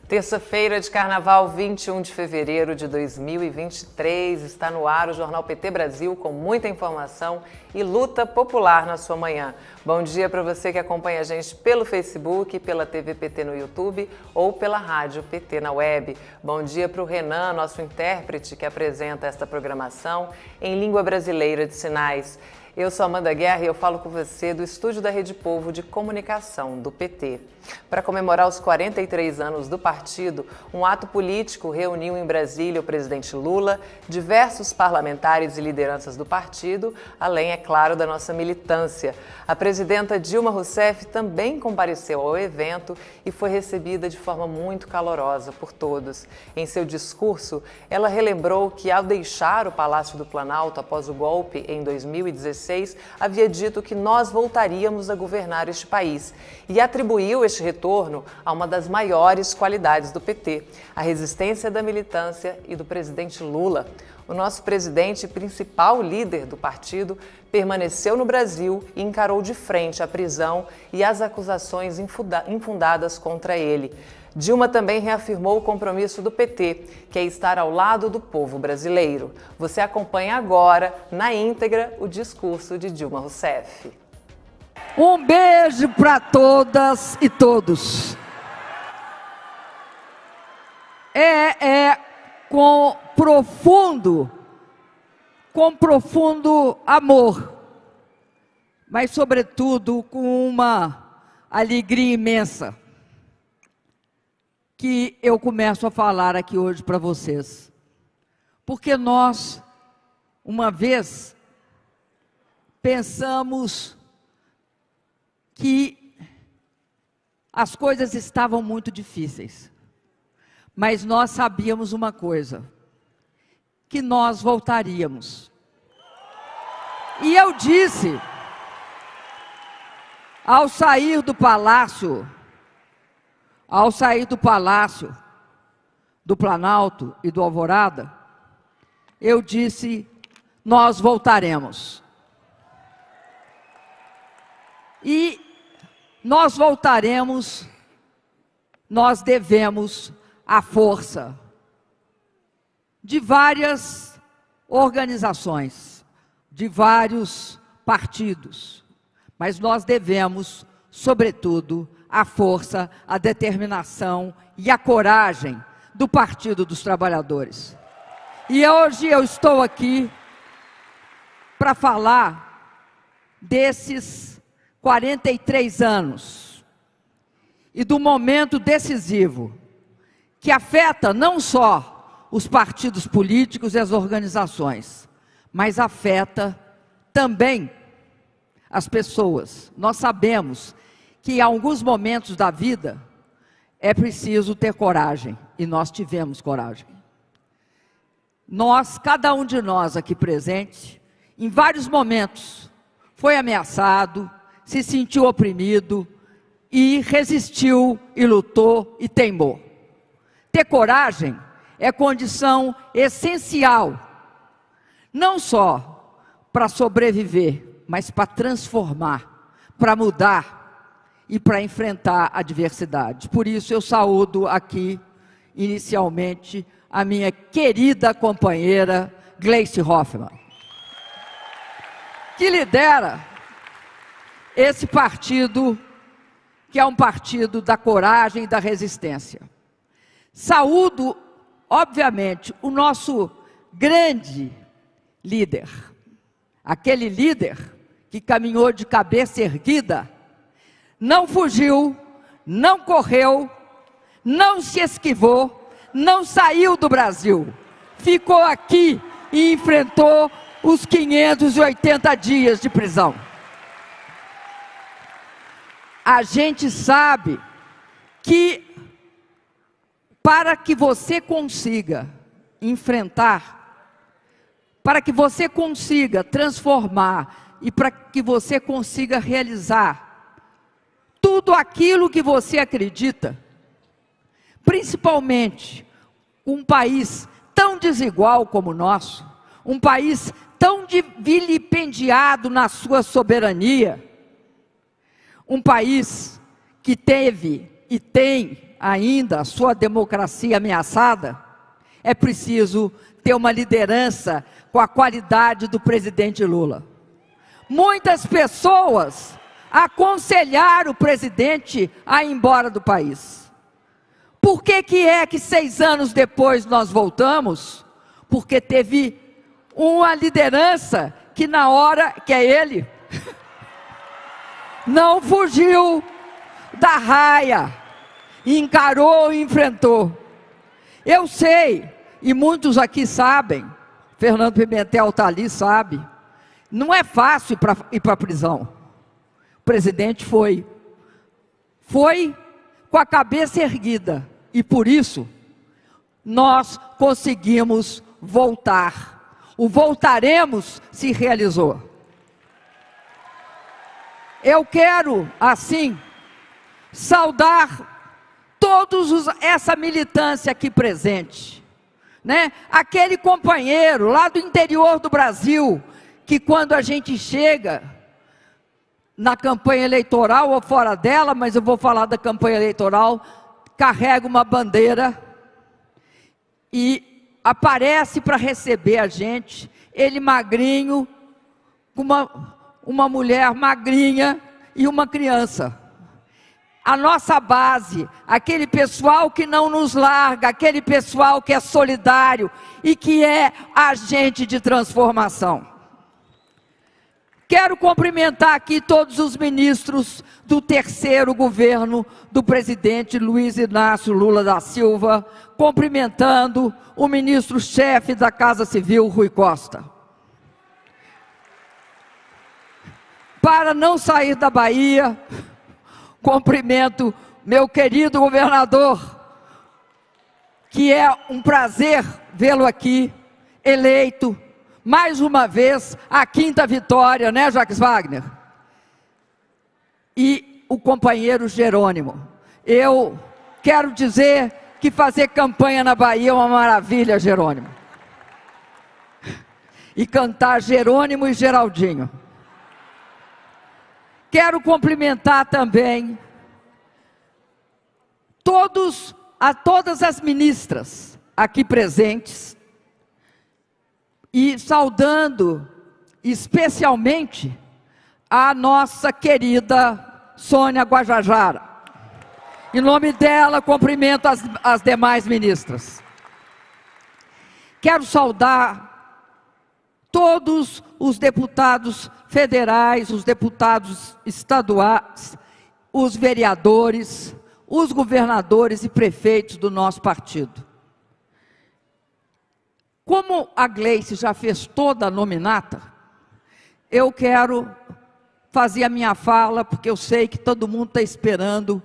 Terça-feira de Carnaval, 21 de fevereiro de 2023, está no ar o Jornal PT Brasil com muita informação e luta popular na sua manhã. Bom dia para você que acompanha a gente pelo Facebook, pela TV PT no YouTube ou pela Rádio PT na web. Bom dia para o Renan, nosso intérprete que apresenta esta programação em língua brasileira de sinais. Eu sou Amanda Guerra e eu falo com você do estúdio da Rede Povo de Comunicação, do PT. Para comemorar os 43 anos do partido, um ato político reuniu em Brasília o presidente Lula, diversos parlamentares e lideranças do partido, além, é claro, da nossa militância. A presidenta Dilma Rousseff também compareceu ao evento e foi recebida de forma muito calorosa por todos. Em seu discurso, ela relembrou que, ao deixar o Palácio do Planalto após o golpe em 2016, havia dito que nós voltaríamos a governar este país e atribuiu este retorno a uma das maiores qualidades do PT, a resistência da militância e do presidente Lula. O nosso presidente e principal líder do partido permaneceu no Brasil e encarou de frente a prisão e as acusações infundadas contra ele. Dilma também reafirmou o compromisso do PT, que é estar ao lado do povo brasileiro. Você acompanha agora, na íntegra, o discurso de Dilma Rousseff. Um beijo para todas e todos. Com profundo amor, mas sobretudo com uma alegria imensa, que eu começo a falar aqui hoje para vocês. Porque nós, uma vez, pensamos que as coisas estavam muito difíceis. Mas nós sabíamos uma coisa, que nós voltaríamos. E eu disse, ao sair do Palácio do Planalto e do Alvorada, eu disse, nós voltaremos. E nós voltaremos, nós devemos a força de várias organizações, de vários partidos, mas nós devemos, sobretudo, a força, a determinação e a coragem do Partido dos Trabalhadores. E hoje eu estou aqui para falar desses 43 anos e do momento decisivo que afeta não só os partidos políticos e as organizações, mas afeta também as pessoas. Nós sabemos que em alguns momentos da vida é preciso ter coragem, e nós tivemos coragem. Cada um de nós aqui presente, em vários momentos, foi ameaçado, se sentiu oprimido e resistiu e lutou e teimou. Ter coragem é condição essencial, não só para sobreviver, mas para transformar, para mudar e para enfrentar a adversidade. Por isso eu saúdo aqui, inicialmente, a minha querida companheira Gleice Hoffmann, que lidera esse partido, que é um partido da coragem e da resistência. Saúdo, obviamente, o nosso grande líder, aquele líder que caminhou de cabeça erguida, não fugiu, não correu, não se esquivou, não saiu do Brasil, ficou aqui e enfrentou os 580 dias de prisão. A gente sabe que para que você consiga enfrentar, para que você consiga transformar e para que você consiga realizar tudo aquilo que você acredita, principalmente um país tão desigual como o nosso, um país tão vilipendiado na sua soberania, um país que teve e tem ainda a sua democracia ameaçada, é preciso ter uma liderança com a qualidade do presidente Lula. Muitas pessoas aconselharam o presidente a ir embora do país. Por que que 6 anos depois nós voltamos? Porque teve uma liderança que na hora, que é ele, não fugiu da raia, encarou e enfrentou. Eu sei, e muitos aqui sabem, Fernando Pimentel está ali, sabe, não é fácil ir para a prisão. O presidente foi com a cabeça erguida, e por isso nós conseguimos voltar. O voltaremos se realizou. Eu quero, assim, saudar essa militância aqui presente, né? Aquele companheiro lá do interior do Brasil, que quando a gente chega na campanha eleitoral ou fora dela, mas eu vou falar da campanha eleitoral, carrega uma bandeira e aparece para receber a gente, ele magrinho, com uma mulher magrinha e uma criança. A nossa base, aquele pessoal que não nos larga, aquele pessoal que é solidário e que é agente de transformação. Quero cumprimentar aqui todos os ministros do terceiro governo do presidente Luiz Inácio Lula da Silva, cumprimentando o ministro-chefe da Casa Civil, Rui Costa. Para não sair da Bahia, cumprimento meu querido governador, que é um prazer vê-lo aqui, eleito, mais uma vez, a 5ª vitória, né, Jacques Wagner? E o companheiro Jerônimo. Eu quero dizer que fazer campanha na Bahia é uma maravilha, Jerônimo. E cantar Jerônimo e Geraldinho. Quero cumprimentar também todas as ministras aqui presentes e saudando especialmente a nossa querida Sônia Guajajara. Em nome dela, cumprimento as demais ministras. Quero saudar todos os deputados federais, os deputados estaduais, os vereadores, os governadores e prefeitos do nosso partido. Como a Gleice já fez toda a nominata, eu quero fazer a minha fala, porque eu sei que todo mundo está esperando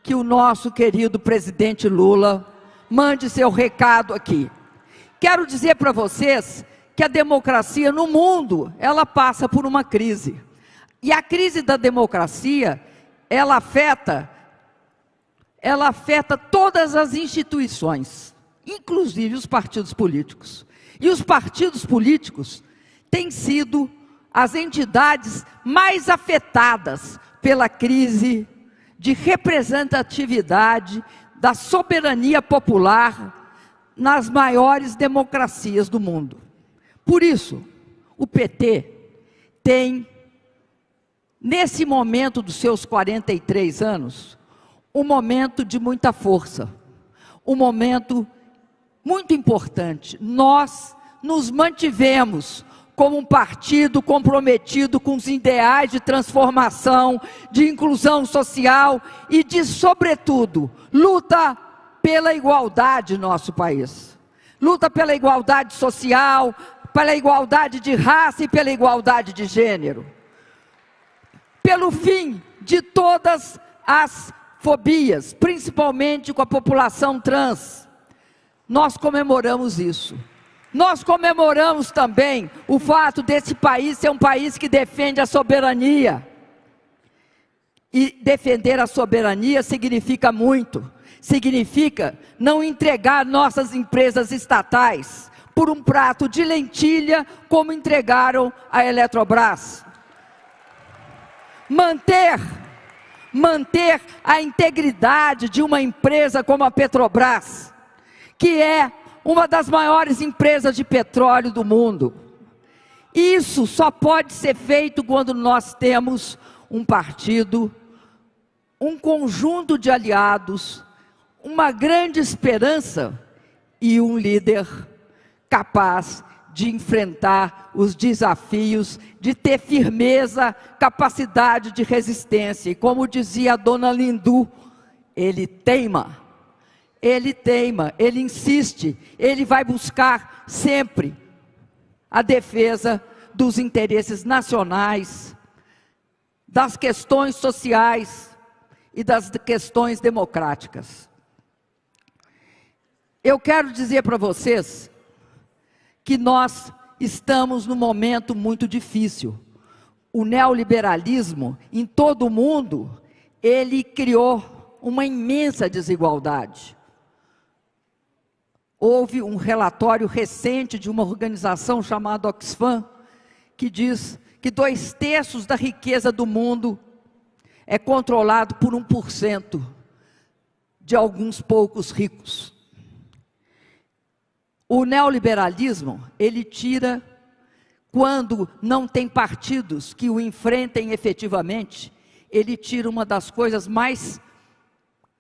que o nosso querido presidente Lula mande seu recado aqui. Quero dizer para vocês que a democracia no mundo, ela passa por uma crise. E a crise da democracia, ela afeta todas as instituições, inclusive os partidos políticos. E os partidos políticos têm sido as entidades mais afetadas pela crise de representatividade da soberania popular nas maiores democracias do mundo. Por isso, o PT tem, nesse momento dos seus 43 anos, um momento de muita força, um momento muito importante. Nós nos mantivemos como um partido comprometido com os ideais de transformação, de inclusão social e de, sobretudo, luta pela igualdade no nosso país. Luta pela igualdade social, pela igualdade de raça e pela igualdade de gênero. Pelo fim de todas as fobias, principalmente com a população trans. Nós comemoramos isso. Nós comemoramos também o fato desse país ser um país que defende a soberania. E defender a soberania significa muito. Significa não entregar nossas empresas estatais por um prato de lentilha, como entregaram a Eletrobras. manter a integridade de uma empresa como a Petrobras, que é uma das maiores empresas de petróleo do mundo. Isso só pode ser feito quando nós temos um partido, um conjunto de aliados, uma grande esperança e um líder capaz de enfrentar os desafios, de ter firmeza, capacidade de resistência. E como dizia a dona Lindu, ele teima, ele insiste, ele vai buscar sempre a defesa dos interesses nacionais, das questões sociais e das questões democráticas. Eu quero dizer para vocês que nós estamos num momento muito difícil. O neoliberalismo, em todo o mundo, ele criou uma imensa desigualdade. Houve um relatório recente de uma organização chamada Oxfam, que diz que 2/3 da riqueza do mundo é controlado por 1% de alguns poucos ricos. O neoliberalismo, ele tira, quando não tem partidos que o enfrentem efetivamente, ele tira uma das coisas mais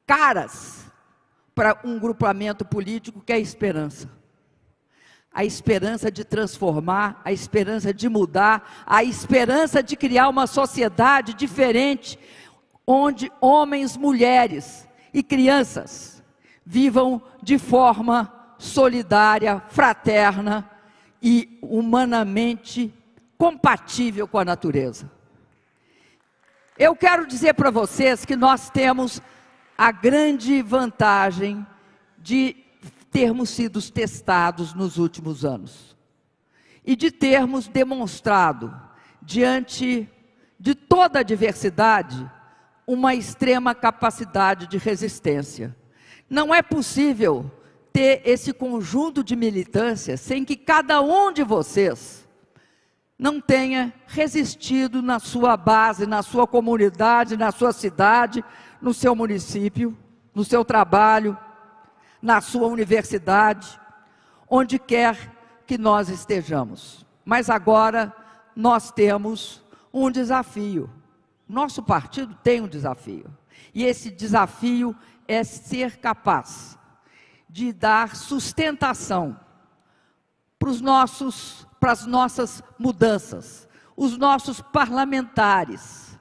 caras para um grupamento político, que é a esperança. A esperança de transformar, a esperança de mudar, a esperança de criar uma sociedade diferente, onde homens, mulheres e crianças vivam de forma solidária, fraterna e humanamente compatível com a natureza. Eu quero dizer para vocês que nós temos a grande vantagem de termos sido testados nos últimos anos e de termos demonstrado, diante de toda a diversidade, uma extrema capacidade de resistência. Não é possível ter esse conjunto de militância sem que cada um de vocês não tenha resistido na sua base, na sua comunidade, na sua cidade, no seu município, no seu trabalho, na sua universidade, onde quer que nós estejamos. Mas agora nós temos um desafio. Nosso partido tem um desafio. E esse desafio é ser capaz de dar sustentação para as nossas mudanças. Os nossos parlamentares,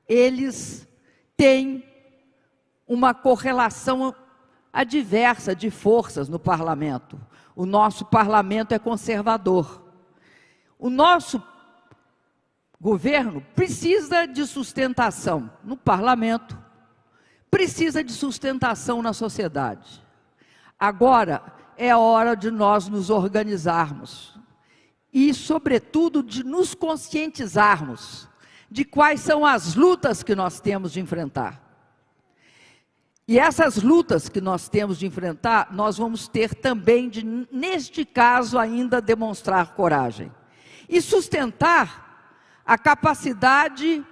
eles têm uma correlação adversa de forças no parlamento. O nosso parlamento é conservador. O nosso governo precisa de sustentação no parlamento, precisa de sustentação na sociedade. Agora é a hora de nós nos organizarmos e, sobretudo, de nos conscientizarmos de quais são as lutas que nós temos de enfrentar. E essas lutas que nós temos de enfrentar, nós vamos ter também de, neste caso, ainda demonstrar coragem e sustentar a capacidade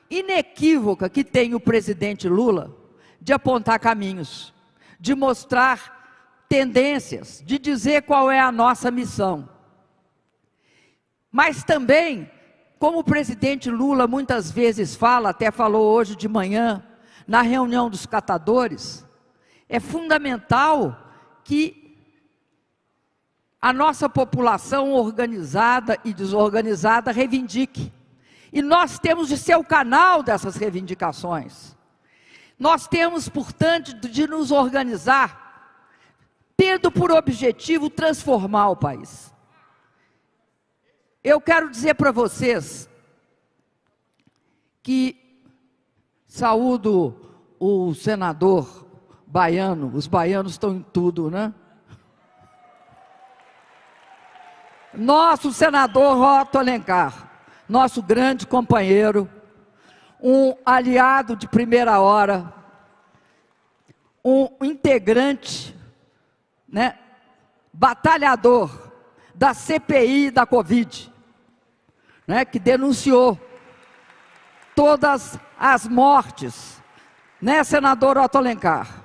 inequívoca que tem o presidente Lula de apontar caminhos, de mostrar tendências, de dizer qual é a nossa missão. Mas também, como o presidente Lula muitas vezes fala, até falou hoje de manhã, na reunião dos catadores, é fundamental que a nossa população organizada e desorganizada reivindique. E nós temos de ser o canal dessas reivindicações. Nós temos, portanto, de nos organizar, tendo por objetivo transformar o país. Eu quero dizer para vocês que saúdo o senador baiano, os baianos estão em tudo, né? Nosso senador Otto Alencar, nosso grande companheiro, um aliado de primeira hora, um integrante, né, batalhador da CPI da Covid, né, que denunciou todas as mortes, né, senador Otto Alencar?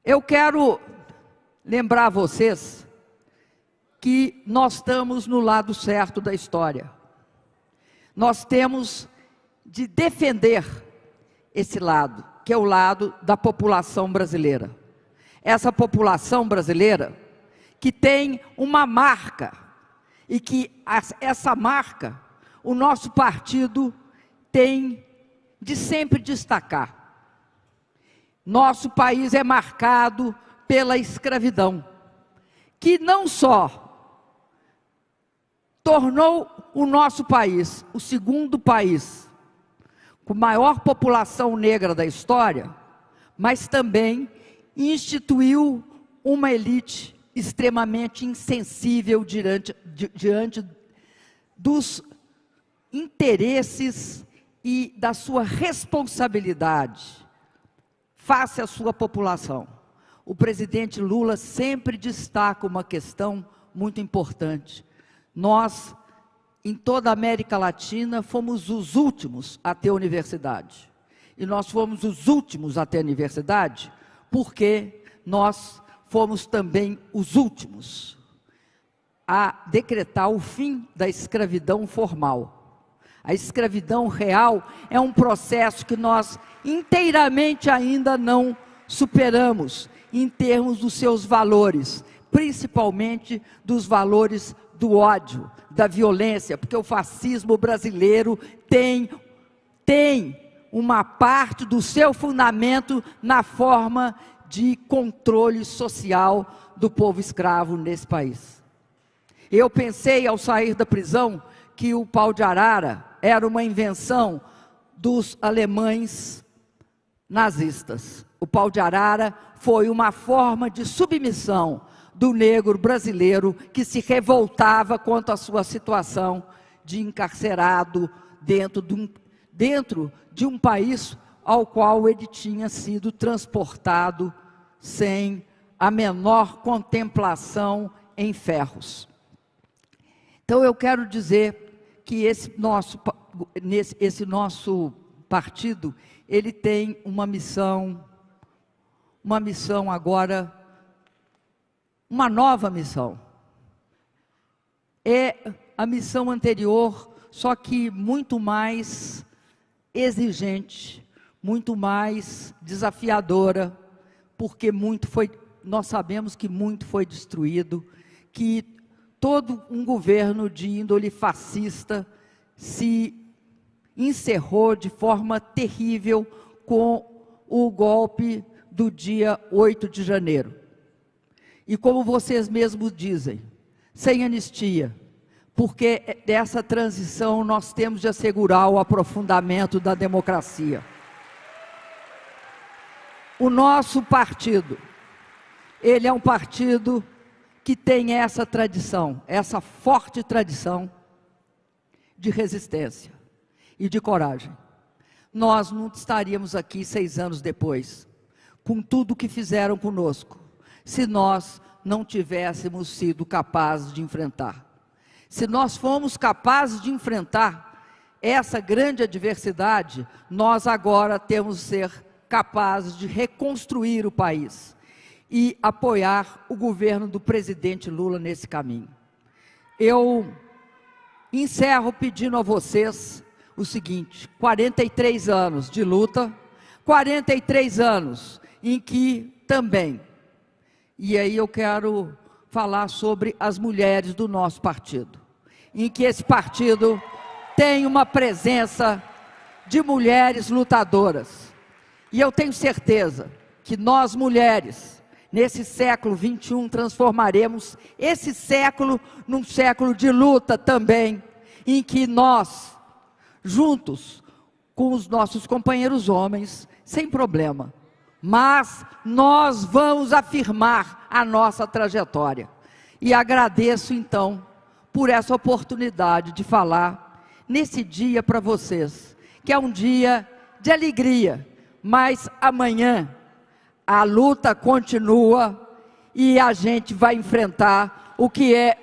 Eu quero lembrar a vocês que nós estamos no lado certo da história. Nós temos de defender esse lado, que é o lado da população brasileira. Essa população brasileira que tem uma marca, e que essa marca, o nosso partido tem de sempre destacar. Nosso país é marcado pela escravidão, que não só tornou o nosso país o segundo país com maior população negra da história, mas também instituiu uma elite extremamente insensível diante dos interesses e da sua responsabilidade face à sua população. O presidente Lula sempre destaca uma questão muito importante. Nós, em toda a América Latina, fomos os últimos a ter universidade. E nós fomos os últimos a ter universidade porque nós fomos também os últimos a decretar o fim da escravidão formal. A escravidão real é um processo que nós inteiramente ainda não superamos em termos dos seus valores, principalmente dos valores do ódio, da violência, porque o fascismo brasileiro tem uma parte do seu fundamento na forma de controle social do povo escravo nesse país. Eu pensei, ao sair da prisão, que o pau de arara era uma invenção dos alemães nazistas. O pau de arara foi uma forma de submissão do negro brasileiro que se revoltava contra a sua situação de encarcerado dentro de um país ao qual ele tinha sido transportado sem a menor contemplação em ferros. Então eu quero dizer que esse nosso partido, ele tem uma missão agora, uma nova missão. É a missão anterior, só que muito mais exigente, muito mais desafiadora, porque nós sabemos que muito foi destruído, que todo um governo de índole fascista se encerrou de forma terrível com o golpe do dia 8 de janeiro. E como vocês mesmos dizem, sem anistia, porque dessa transição nós temos de assegurar o aprofundamento da democracia. O nosso partido, ele é um partido que tem essa tradição, essa forte tradição de resistência e de coragem. Nós não estaríamos aqui 6 anos depois, com tudo que fizeram conosco, se nós não tivéssemos sido capazes de enfrentar. Se nós fomos capazes de enfrentar essa grande adversidade, nós agora temos de ser capazes de reconstruir o país e apoiar o governo do presidente Lula nesse caminho. Eu encerro pedindo a vocês o seguinte: 43 anos de luta, 43 anos em que também, e aí eu quero falar sobre as mulheres do nosso partido, em que esse partido tem uma presença de mulheres lutadoras. E eu tenho certeza que nós mulheres, nesse século 21, transformaremos esse século num século de luta também, em que nós, juntos com os nossos companheiros homens, sem problema, mas nós vamos afirmar a nossa trajetória. E agradeço então por essa oportunidade de falar nesse dia para vocês, que é um dia de alegria, mas amanhã a luta continua e a gente vai enfrentar o que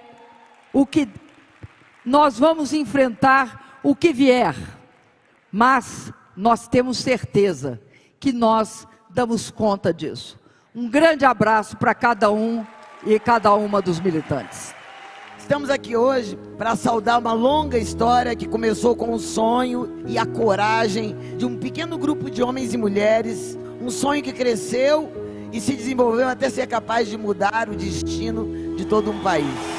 Nós vamos enfrentar o que vier, mas nós temos certeza que nós damos conta disso. Um grande abraço para cada um e cada uma dos militantes. Estamos aqui hoje para saudar uma longa história que começou com o sonho e a coragem de um pequeno grupo de homens e mulheres, um sonho que cresceu e se desenvolveu até ser capaz de mudar o destino de todo um país.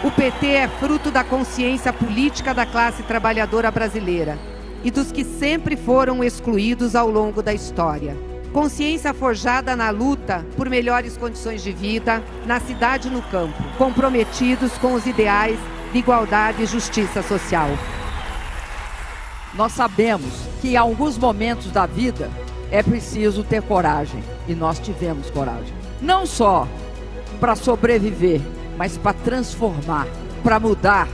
O PT é fruto da consciência política da classe trabalhadora brasileira e dos que sempre foram excluídos ao longo da história. Consciência forjada na luta por melhores condições de vida, na cidade e no campo, comprometidos com os ideais de igualdade e justiça social. Nós sabemos que em alguns momentos da vida é preciso ter coragem, e nós tivemos coragem. Não só para sobreviver, mas para transformar, para mudar.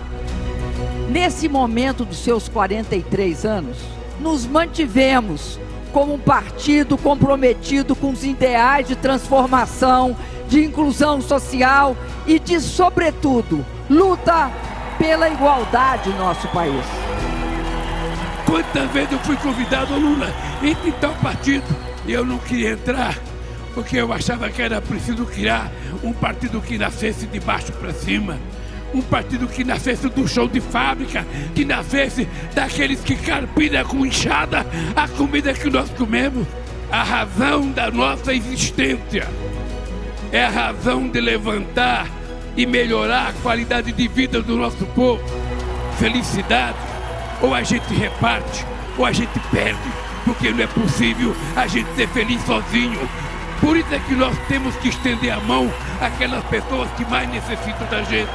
Nesse momento dos seus 43 anos, nos mantivemos como um partido comprometido com os ideais de transformação, de inclusão social e de, sobretudo, luta pela igualdade no nosso país. Quantas vezes eu fui convidado, Lula, entre em tal partido, e eu não queria entrar, porque eu achava que era preciso criar um partido que nascesse de baixo para cima, um partido que nascesse do chão de fábrica, que nascesse daqueles que carpinam com enxada a comida que nós comemos. A razão da nossa existência é a razão de levantar e melhorar a qualidade de vida do nosso povo. Felicidade, ou a gente reparte, ou a gente perde, porque não é possível a gente ser feliz sozinho. Por isso é que nós temos que estender a mão àquelas pessoas que mais necessitam da gente.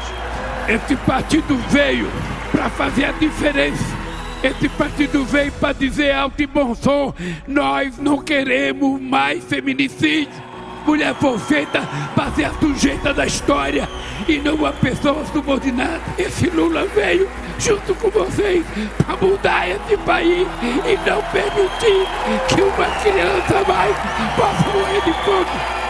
Esse partido veio para fazer a diferença. Esse partido veio para dizer alto e bom som: nós não queremos mais feminicídio. Mulher foi feita para ser a sujeita da história e não uma pessoa subordinada. Esse Lula veio junto com vocês para mudar esse país e não permitir que uma criança mais possa morrer de fome.